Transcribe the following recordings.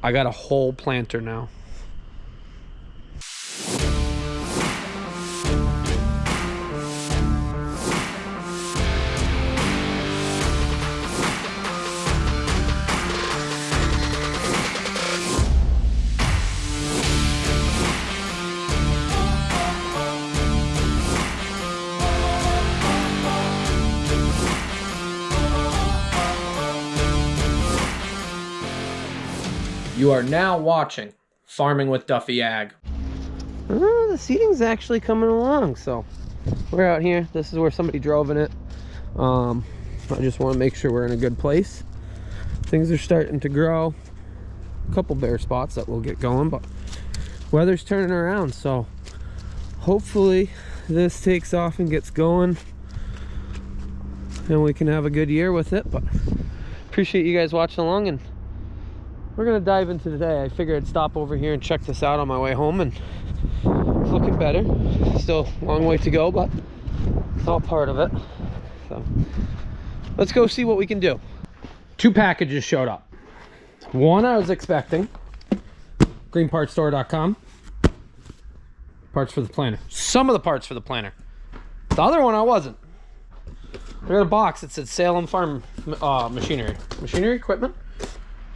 I got a whole planter now. You are now watching Farming with Duffy Ag. The seeding's actually coming along, so we're out here. This is where somebody drove in it. I just want to make sure we're in a good place. Things are starting to grow. A couple bare spots that will get going, but weather's turning around, so hopefully this takes off and gets going and we can have a good year with it. But appreciate you guys watching along, and we're gonna dive into today. I figured I'd stop over here and check this out on my way home, and it's looking better. Still a long way to go, but it's all part of it. So let's go see what we can do. 2 packages showed up. One I was expecting, greenpartsstore.com, parts for the planter. Some of the parts for the planter. The other one I wasn't. I got a box that said Salem Farm machinery equipment,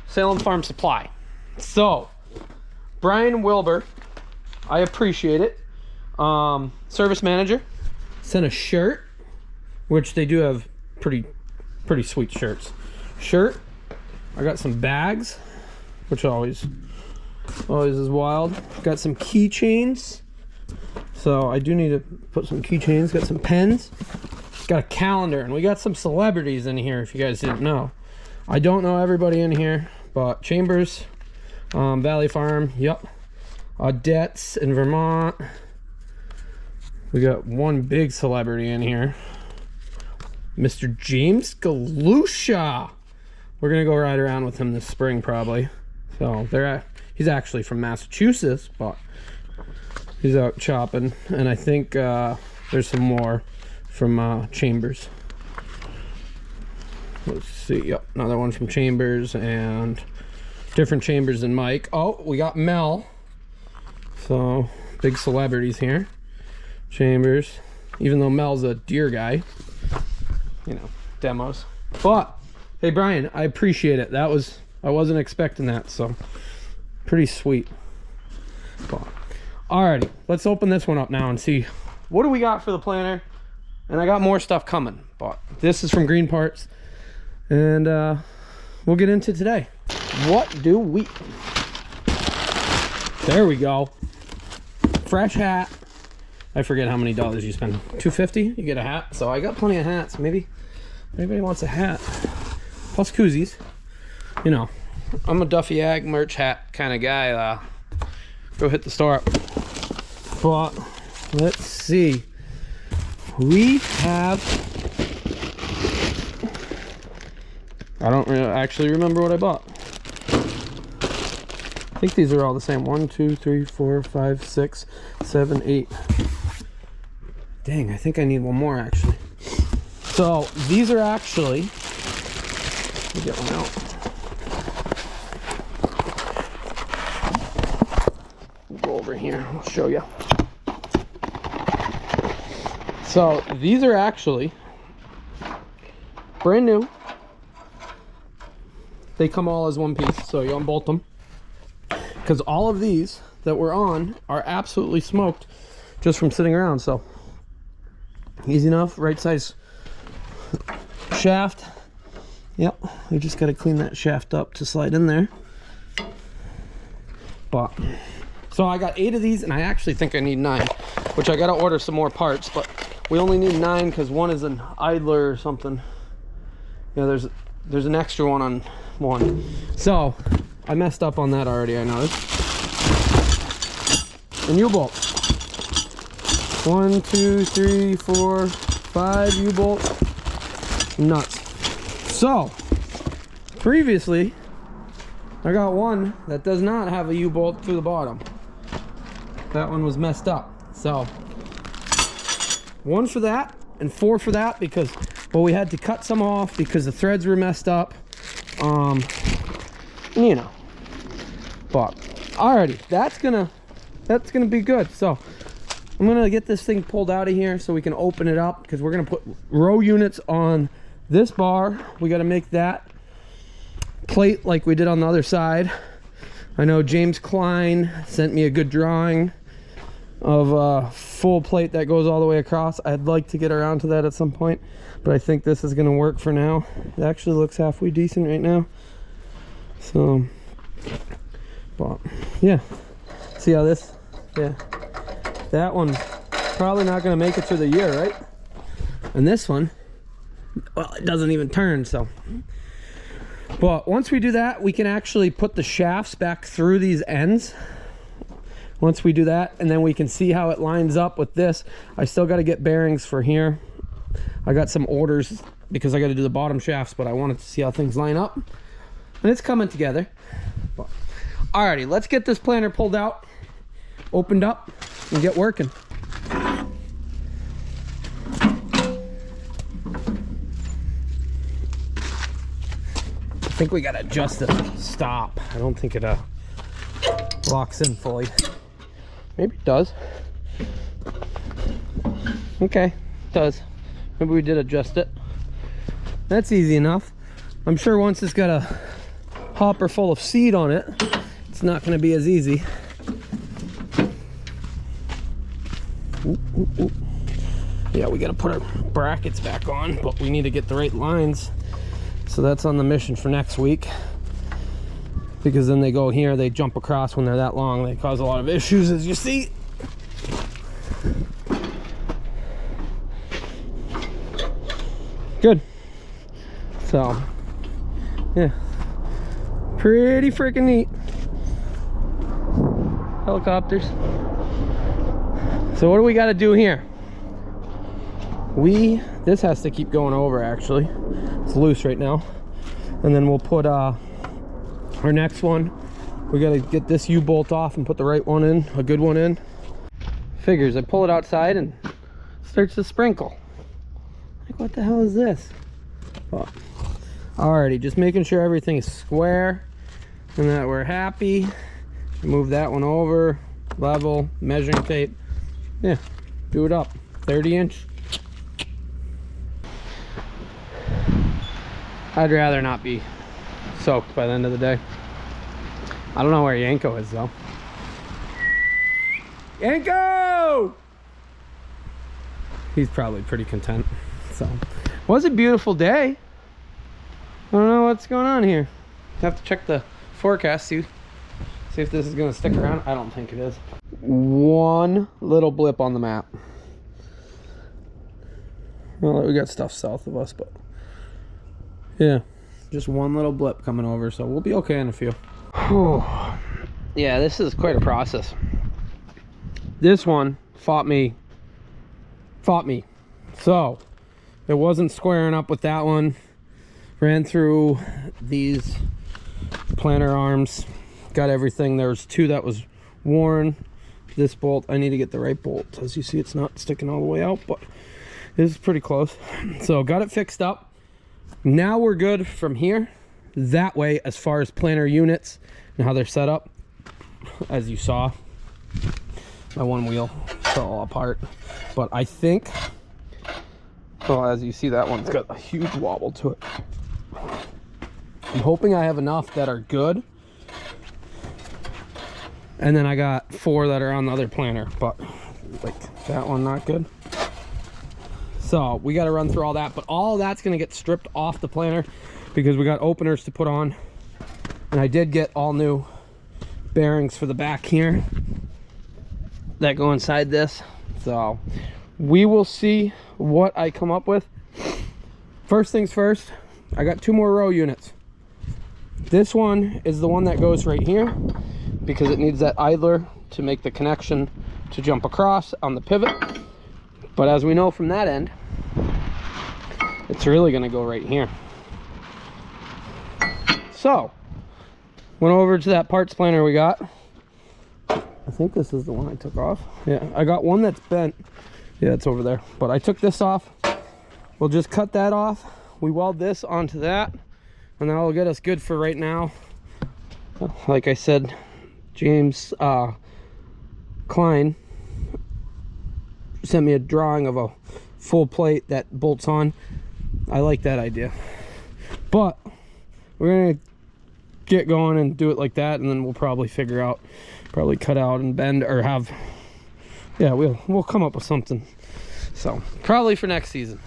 Salem Farm Supply. So Brian Wilbur, I appreciate it. Service manager sent a shirt, which they do have pretty sweet shirts. I got some bags, which always is wild. Got some keychains, so I do need to put some keychains. Got some pens. Got a calendar, and we got some celebrities in here, if you guys didn't know. I don't know everybody in here, but Chambers, Valley Farm, yep. Odette's in Vermont. We got one big celebrity in here, Mr. James Galusha. We're gonna go ride around with him this spring probably. So he's actually from Massachusetts, but he's out chopping. And I think there's some more from Chambers. Let's see, yep, another one from Chambers, and different Chambers than Mike. Oh, we got Mel. So big celebrities here. Chambers, even though Mel's a deer guy, you know, demos. But hey Brian, I appreciate it. I wasn't expecting that, so pretty sweet. But alrighty, let's open this one up now and see what do we got for the planter. And I got more stuff coming, but this is from Green Parts, and we'll get into today. What do we? There we go. Fresh hat. I forget how many dollars you spend. $2.50, you get a hat. So I got plenty of hats. Maybe anybody wants a hat. Plus koozies. You know, I'm a Duffy Ag merch hat kind of guy. Go hit the store up. But let's see. We have, I don't really actually remember what I bought. I think these are all the same. 1, 2, 3, 4, 5, 6, 7, 8. Dang, I think I need one more actually. So these are actually, let me get one out. We'll go over here, I'll show you. So these are actually brand new. They come all as one piece, so you unbolt them. Because all of these that we're on are absolutely smoked just from sitting around. So easy enough, right size shaft. Yep, we just got to clean that shaft up to slide in there. But so I got 8 of these, and I actually think I need 9, which I got to order some more parts, but we only need 9 because one is an idler or something. Yeah, there's an extra one on one. So I messed up on that already, I noticed. And U-bolt. 1, 2, 3, 4, 5 U-bolts. Nuts. So previously I got one that does not have a U-bolt through the bottom. That one was messed up. So 1 for that and 4 for that, because well, we had to cut some off because the threads were messed up. You know, But alrighty, that's gonna be good. So I'm gonna get this thing pulled out of here so we can open it up, because we're gonna put row units on this bar. We got to make that plate like we did on the other side. I know James Klein sent me a good drawing of a full plate that goes all the way across. I'd like to get around to that at some point, but I think this is gonna work for now. It actually looks halfway decent right now. So, but yeah, see how this, yeah, that one probably not gonna make it through the year, right? And this one, well, it doesn't even turn. So, but once we do that, we can actually put the shafts back through these ends. Once we do that, and then we can see how it lines up with this. I still got to get bearings for here. I got some orders because I got to do the bottom shafts, but I wanted to see how things line up, and it's coming together. But alrighty, let's get this planter pulled out, opened up, and get working. I think we got to adjust the stop. I don't think it locks in fully. Maybe it does. Okay, it does. Maybe we did adjust it. That's easy enough. I'm sure once it's got a hopper full of seed on it, it's not going to be as easy. Ooh, ooh, ooh. Yeah, we got to put our brackets back on, but we need to get the right lines. So that's on the mission for next week, because then they go here, they jump across when they're that long. They cause a lot of issues, as you see. Good. So, yeah, pretty freaking neat. Helicopters. So what do we got to do here? This has to keep going over, actually. It's loose right now. And then we'll put our next one. We got to get this U-bolt off and put the right one in, a good one in. Figures, I pull it outside and it starts to sprinkle. Like, what the hell is this? Well, alrighty, just making sure everything is square and that we're happy. Move that one over, level, measuring tape. Yeah, do it up. 30-inch. I'd rather not be soaked by the end of the day. I don't know where Yanko is though. Yanko! He's probably pretty content. So, it was a beautiful day. I don't know what's going on here. Have to check the forecast, see if this is gonna stick around. I don't think it is. One little blip on the map. Well, we got stuff south of us, but yeah, just one little blip coming over, so we'll be okay in a few. Whew. Yeah, this is quite a process. This one fought me. So it wasn't squaring up with that one. Ran through these planter arms, got everything. There's two that was worn. This bolt, I need to get the right bolt. As you see, it's not sticking all the way out, but it is pretty close. So got it fixed up. Now we're good from here that way as far as planter units and how they're set up. As you saw, my one wheel fell apart, but I think, well, as you see, that one's got a huge wobble to it. I'm hoping I have enough that are good, and then I got 4 that are on the other planter, but like that one not good. So we got to run through all that, but all that's going to get stripped off the planter because we got openers to put on. And I did get all new bearings for the back here that go inside this. So we will see what I come up with. First things first, I got 2 more row units. This one is the one that goes right here because it needs that idler to make the connection to jump across on the pivot. But as we know from that end, it's really going to go right here. So, went over to that parts planner we got. I think this is the one I took off. Yeah, I got one that's bent. Yeah, it's over there. But I took this off. We'll just cut that off. We weld this onto that, and that'll get us good for right now. Like I said, James Klein sent me a drawing of a full plate that bolts on. I like that idea, but we're gonna get going and do it like that, and then we'll probably figure out, probably cut out and bend, or have, yeah, we'll come up with something. So probably for next season.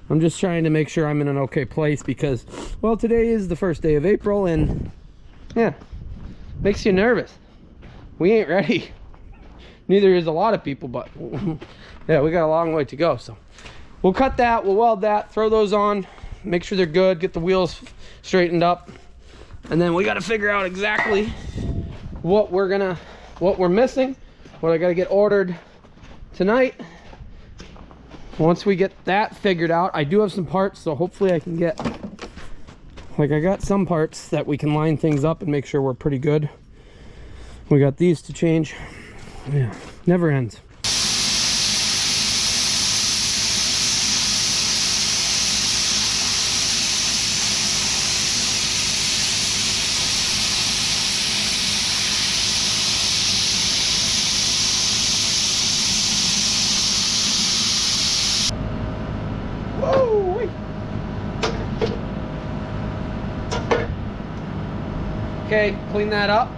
I'm just trying to make sure I'm in an okay place because, well, today is the first day of April, and yeah, makes you nervous. We ain't ready. Neither is a lot of people, but yeah, we got a long way to go. So we'll cut that, we'll weld that, throw those on, make sure they're good, get the wheels straightened up, and then we got to figure out exactly what we're missing, what I got to get ordered tonight. Once we get that figured out, I do have some parts, so hopefully I can get, like, I got some parts that we can line things up and make sure we're pretty good. We got these to change. Yeah, never ends. Okay, clean that up.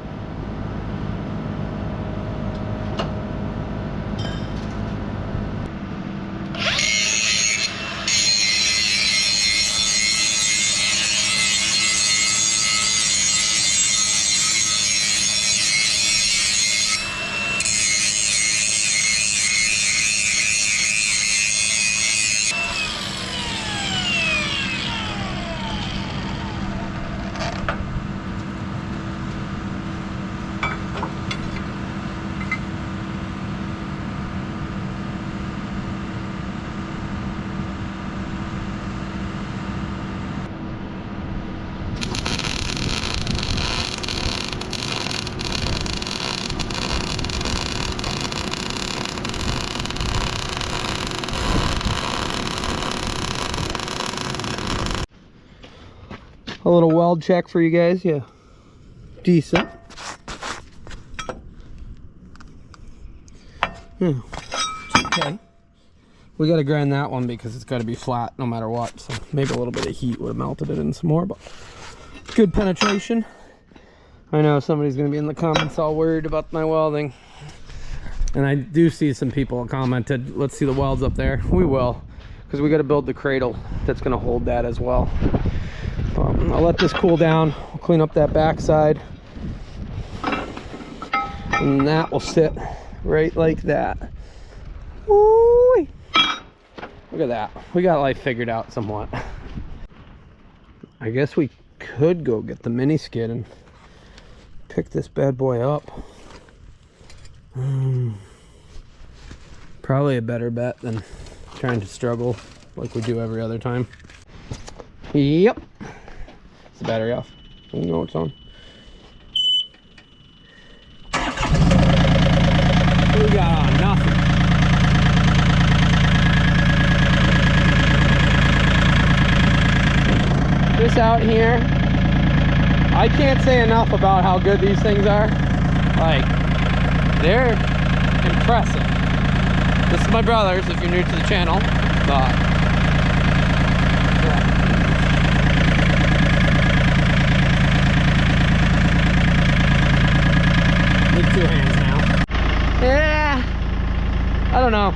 A little weld check for you guys. Yeah, decent. Yeah, it's okay. We got to grind that one because it's got to be flat no matter what. So maybe a little bit of heat would have melted it in some more, but good penetration. I know somebody's going to be in the comments all worried about my welding. And I do see some people commented, let's see the welds up there. We will, because we got to build the cradle that's going to hold that as well. I'll let this cool down. We'll clean up that back side, and that will sit right like that. Ooh, look at that. We got life figured out somewhat. I guess we could go get the mini skid and pick this bad boy up. Probably a better bet than trying to struggle like we do every other time. Yep. Is the battery off? No, it's on. We got on nothing. Just out here, I can't say enough about how good these things are. Like, they're impressive. This is my brother's if you're new to the channel, but yeah. Need 2 hands now. Yeah, I don't know.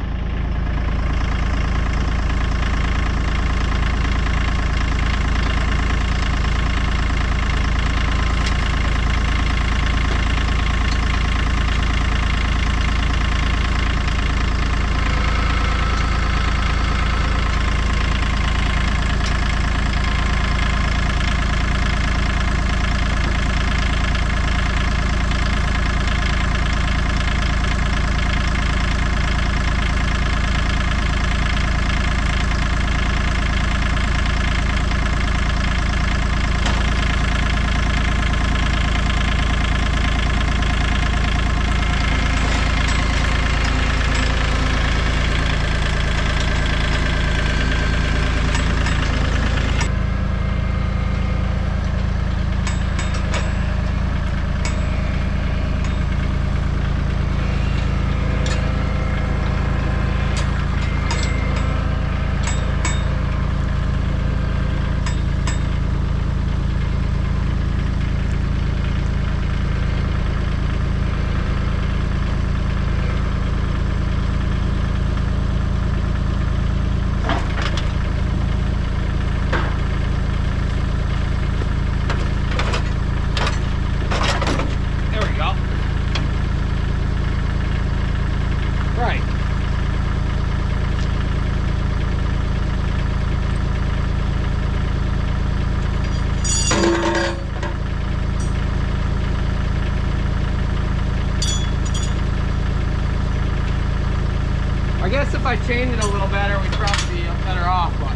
I chained it a little better, we'd probably be better off, but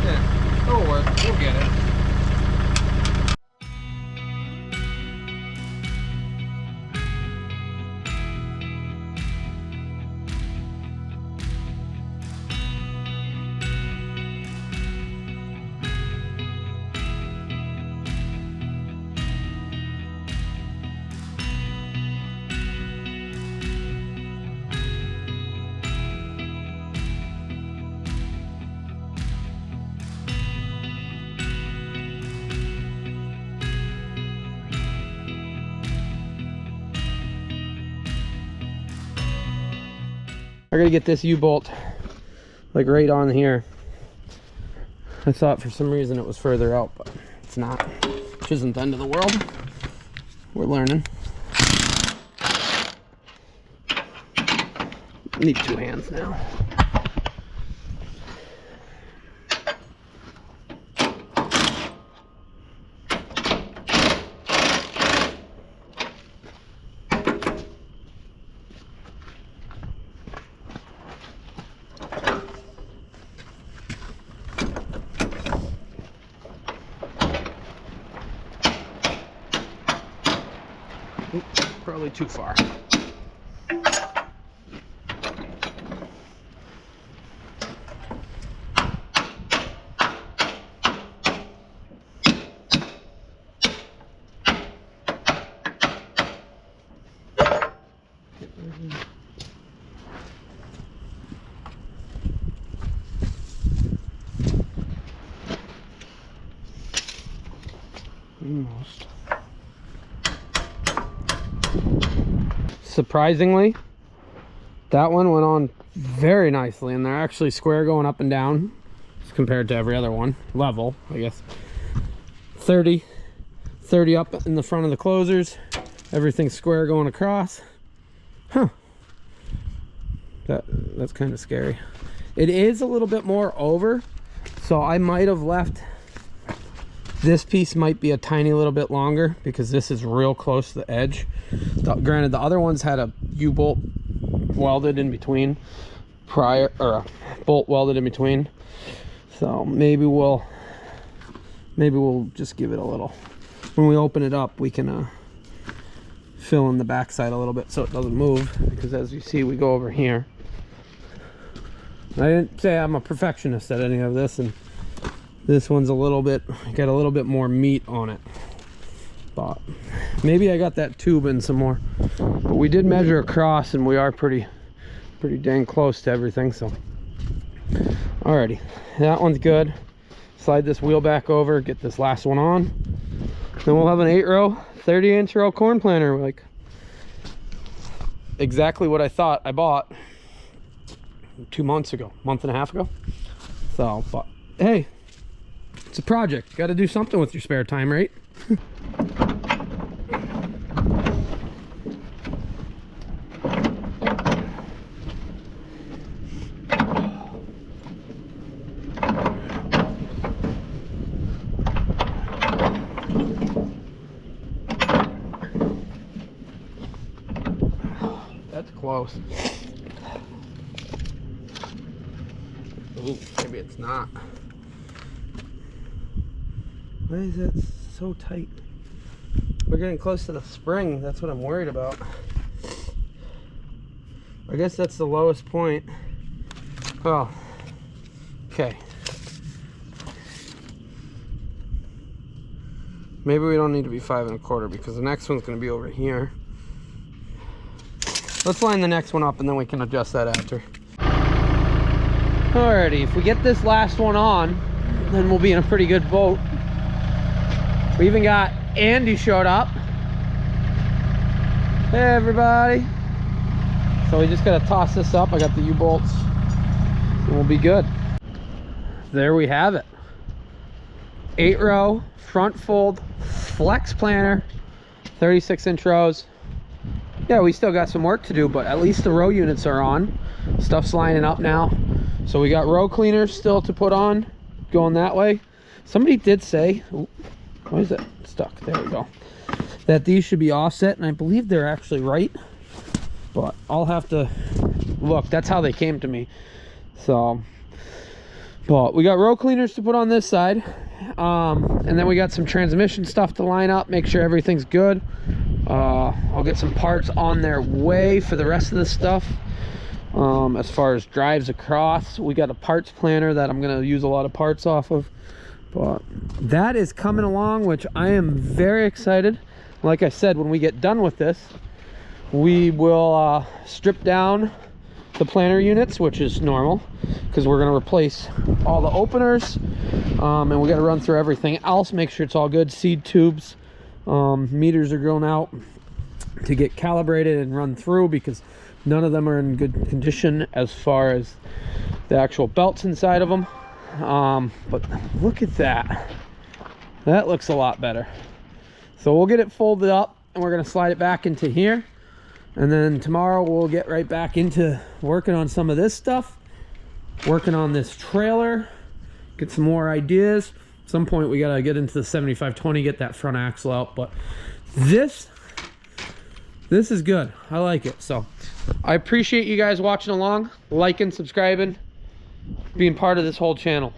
yeah, it'll work. We'll get it. I gotta get this U-bolt like right on here. I thought for some reason it was further out, but it's not. Which isn't the end of the world. We're learning. Need two hands now. Probably too far. Almost. Surprisingly, that one went on very nicely, and they're actually square going up and down compared to every other one. Level, I guess. 30 up in the front of the closers. Everything's square going across. Huh. That's kind of scary. It is a little bit more over, so I might have left. This piece might be a tiny little bit longer because this is real close to the edge. Granted, the other ones had a U-bolt welded in between prior, or a bolt welded in between. So maybe we'll just give it a little. When we open it up, we can fill in the backside a little bit so it doesn't move. Because as you see, we go over here. I didn't say I'm a perfectionist at any of this, and this one's a little bit, got a little bit more meat on it. But maybe I got that tube in some more. But we did measure across, and we are pretty dang close to everything. So, alrighty, that one's good. Slide this wheel back over, get this last one on. Then we'll have an 8-row, 30-inch row corn planter, like exactly what I thought I bought 2 months ago, month and a half ago. So, but hey, it's a project. You got to do something with your spare time, right? That's close. Ooh, maybe it's not. Why is that so tight? We're getting close to the spring. That's what I'm worried about. I guess that's the lowest point. Well, okay. Maybe we don't need to be 5 1/4 because the next one's going to be over here. Let's line the next one up and then we can adjust that after. Alrighty, if we get this last one on, then we'll be in a pretty good boat. We even got Andy showed up. Hey everybody. So we just gotta toss this up. I got the U-bolts and we'll be good. There we have it. 8-row, front fold, flex planter, 36-inch rows. Yeah, we still got some work to do, but at least the row units are on. Stuff's lining up now. So we got row cleaners still to put on, going that way. Somebody did say, ooh, why is it stuck? There we go. That these should be offset, and I believe they're actually right. But I'll have to look. That's how they came to me. So, but we got row cleaners to put on this side, and then we got some transmission stuff to line up, make sure everything's good. I'll get some parts on their way for the rest of this stuff. As far as drives across, we got a parts planner that I'm going to use a lot of parts off of. But that is coming along, which I am very excited. Like I said, when we get done with this, we will strip down the planter units, which is normal because we're going to replace all the openers, and we got to run through everything else, make sure it's all good. Seed tubes, meters are going out to get calibrated and run through because none of them are in good condition as far as the actual belts inside of them. But look at that. That looks a lot better. So we'll get it folded up and we're going to slide it back into here. And then tomorrow we'll get right back into working on some of this stuff, working on this trailer, get some more ideas. At some point we got to get into the 7520, get that front axle out. But this is good. I like it. So I appreciate you guys watching along, liking, subscribing, being part of this whole channel.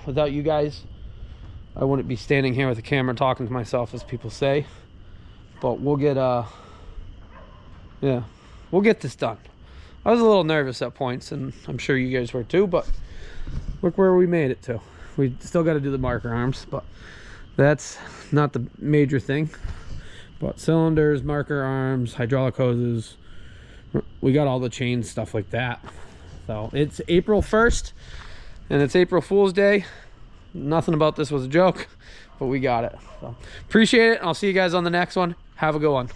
Without you guys, I wouldn't be standing here with a camera talking to myself, as people say. But we'll get yeah, we'll get this done. I was a little nervous at points, and I'm sure you guys were too, but look where we made it to. We still got to do the marker arms, but that's not the major thing. But cylinders, marker arms, hydraulic hoses, we got all the chains, stuff like that. So it's April 1st, and it's April Fool's Day. Nothing about this was a joke, but we got it. So appreciate it, and I'll see you guys on the next one. Have a good one.